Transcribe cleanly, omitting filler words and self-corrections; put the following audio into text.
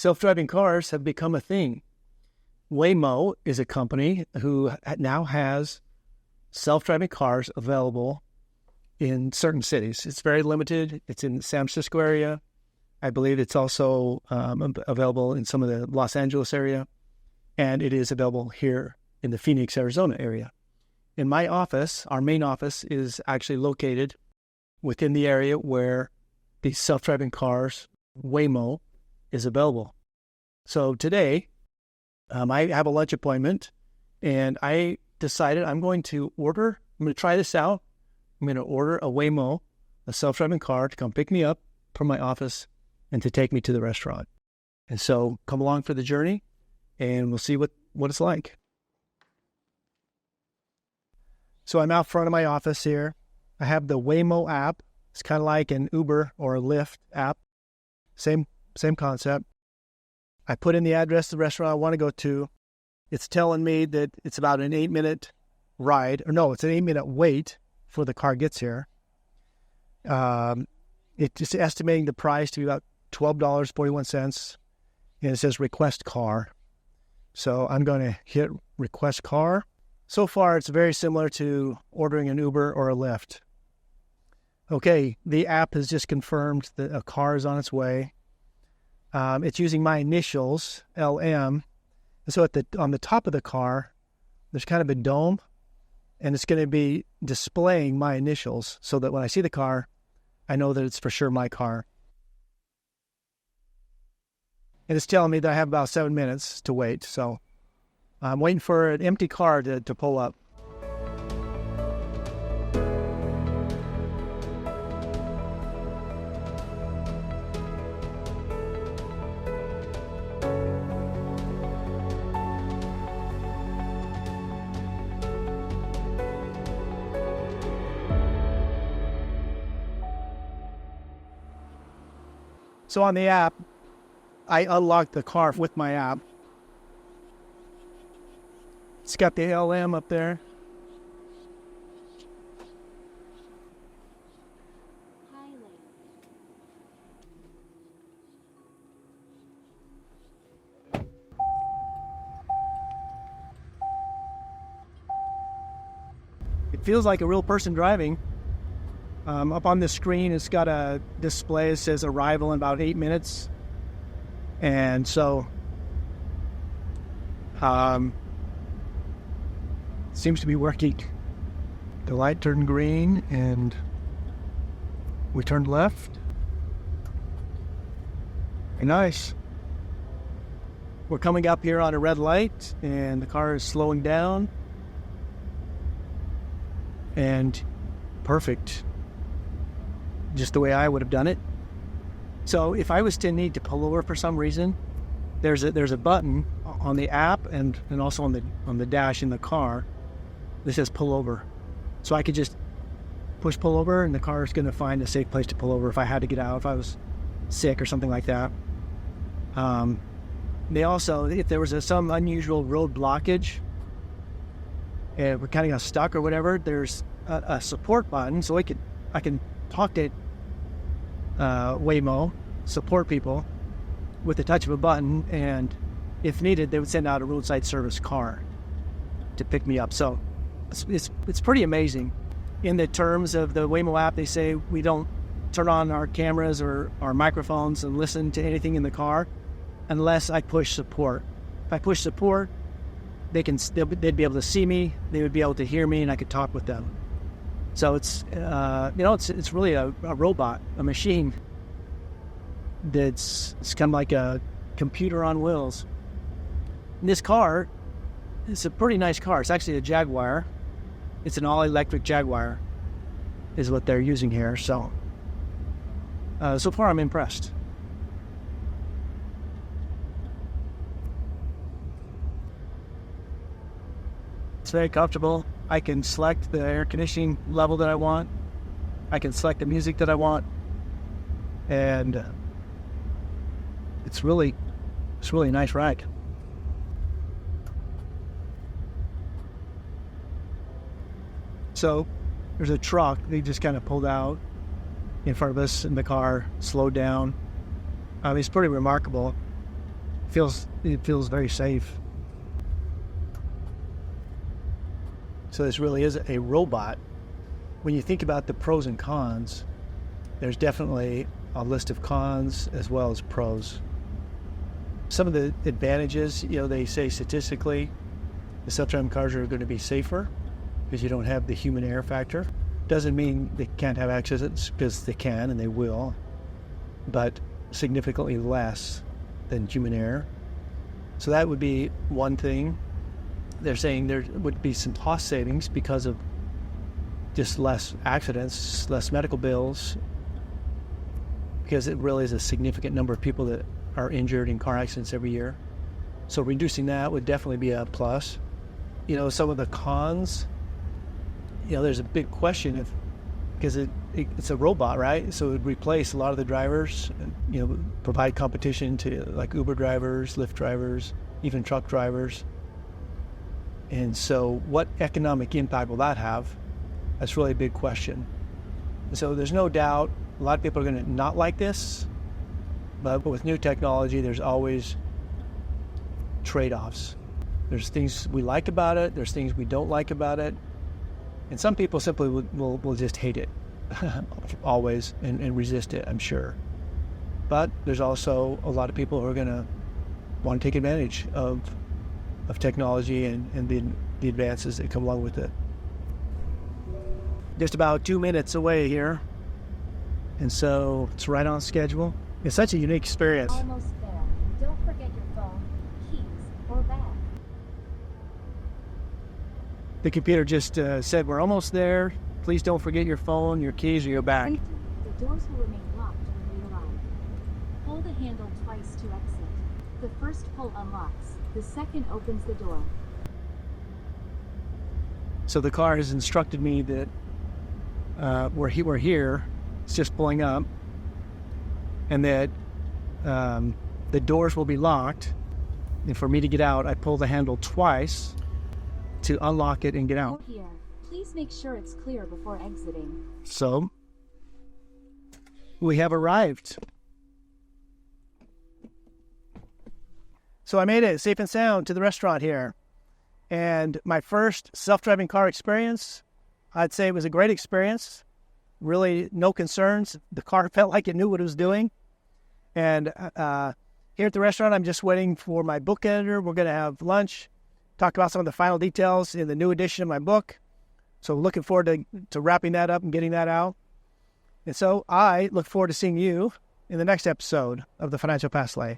Self-driving cars have become a thing. Waymo is a company who now has self-driving cars available in certain cities. It's very limited. It's in the San Francisco area. I believe it's also available in some of the Los Angeles area, and it is available here in the Phoenix, Arizona area. In my office, our main office is actually located within the area where the self-driving cars, Waymo, is available. So today, I have a lunch appointment, and I decided I'm going to try this out. I'm going to order a Waymo, a self-driving car, to come pick me up from my office and to take me to the restaurant. And so come along for the journey, and we'll see what it's like. So I'm out front of my office here. I have the Waymo app. It's kind of like an Uber or a Lyft app. Same concept. I put in the address of the restaurant I want to go to. It's telling me that it's about an 8-minute ride. Or no, it's an 8-minute wait before the car gets here. It's just estimating the price to be about $12.41. And it says request car. So I'm going to hit request car. So far, it's very similar to ordering an Uber or a Lyft. Okay, the app has just confirmed that a car is on its way. It's using my initials, LM. And so on the top of the car, there's kind of a dome, and it's going to be displaying my initials so that when I see the car, I know that it's for sure my car. And it's telling me that I have about 7 minutes to wait. So I'm waiting for an empty car to pull up. So on the app, I unlocked the car with my app. It's got the LM up there. It feels like a real person driving. Up on the screen, it's got a display that says arrival in about 8 minutes. And so, seems to be working. The light turned green and we turned left. Very nice. We're coming up here on a red light and the car is slowing down. And perfect. Just the way I would have done it. So if I was to need to pull over for some reason, there's a button on the app and also on the dash in the car that says pull over. So I could just push pull over and the car is going to find a safe place to pull over if I had to get out, if I was sick or something like that. They also, if there was some unusual road blockage and we kind of got stuck or whatever, there's a support button so I can talk to Waymo, support people with the touch of a button, and if needed, they would send out a roadside service car to pick me up. So it's pretty amazing. In the terms of the Waymo app, they say we don't turn on our cameras or our microphones and listen to anything in the car unless I push support. If I push support, they'd be able to see me, they would be able to hear me, and I could talk with them. So it's really a robot, a machine it's kind of like a computer on wheels. And this car, it's a pretty nice car. It's actually a Jaguar. It's an all-electric Jaguar is what they're using here. So, so far I'm impressed. It's very comfortable. I can select the air conditioning level that I want. I can select the music that I want. And it's really a nice ride. So there's a truck. They just kind of pulled out in front of us, and the car slowed down. It's pretty remarkable. It feels very safe. So this really is a robot. When you think about the pros and cons, there's definitely a list of cons as well as pros. Some of the advantages, they say statistically, the self-driving cars are going to be safer because you don't have the human error factor. Doesn't mean they can't have accidents, because they can and they will, but significantly less than human error. So that would be one thing. They're saying there would be some cost savings because of just less accidents, less medical bills, because it really is a significant number of people that are injured in car accidents every year. So reducing that would definitely be a plus. Some of the cons, there's a big question because it's a robot, right? So it would replace a lot of the drivers, provide competition to like Uber drivers, Lyft drivers, even truck drivers. And so what economic impact will that have? That's really a big question. So there's no doubt a lot of people are going to not like this, but with new technology, there's always trade-offs. There's things we like about it, there's things we don't like about it, and some people simply will just hate it always and resist it, I'm sure. But there's also a lot of people who are going to want to take advantage of technology and the advances that come along with it. Just about 2 minutes away here, and so it's right on schedule. It's such a unique experience. Almost there. Don't forget your phone, keys, or bag. The computer just said, we're almost there. Please don't forget your phone, your keys, or your bag. The doors will remain locked when we arrive. Pull the handle twice to exit. The first pull unlocks. The second opens the door. So the car has instructed me that we're here. It's just pulling up, and that the doors will be locked. And for me to get out, I pull the handle twice to unlock it and get out. Here, please make sure it's clear before exiting. So we have arrived. So I made it safe and sound to the restaurant here. And my first self-driving car experience, I'd say it was a great experience. Really no concerns. The car felt like it knew what it was doing. And here at the restaurant, I'm just waiting for my book editor. We're going to have lunch, talk about some of the final details in the new edition of my book. So looking forward to wrapping that up and getting that out. And so I look forward to seeing you in the next episode of the Financial Fast Lane.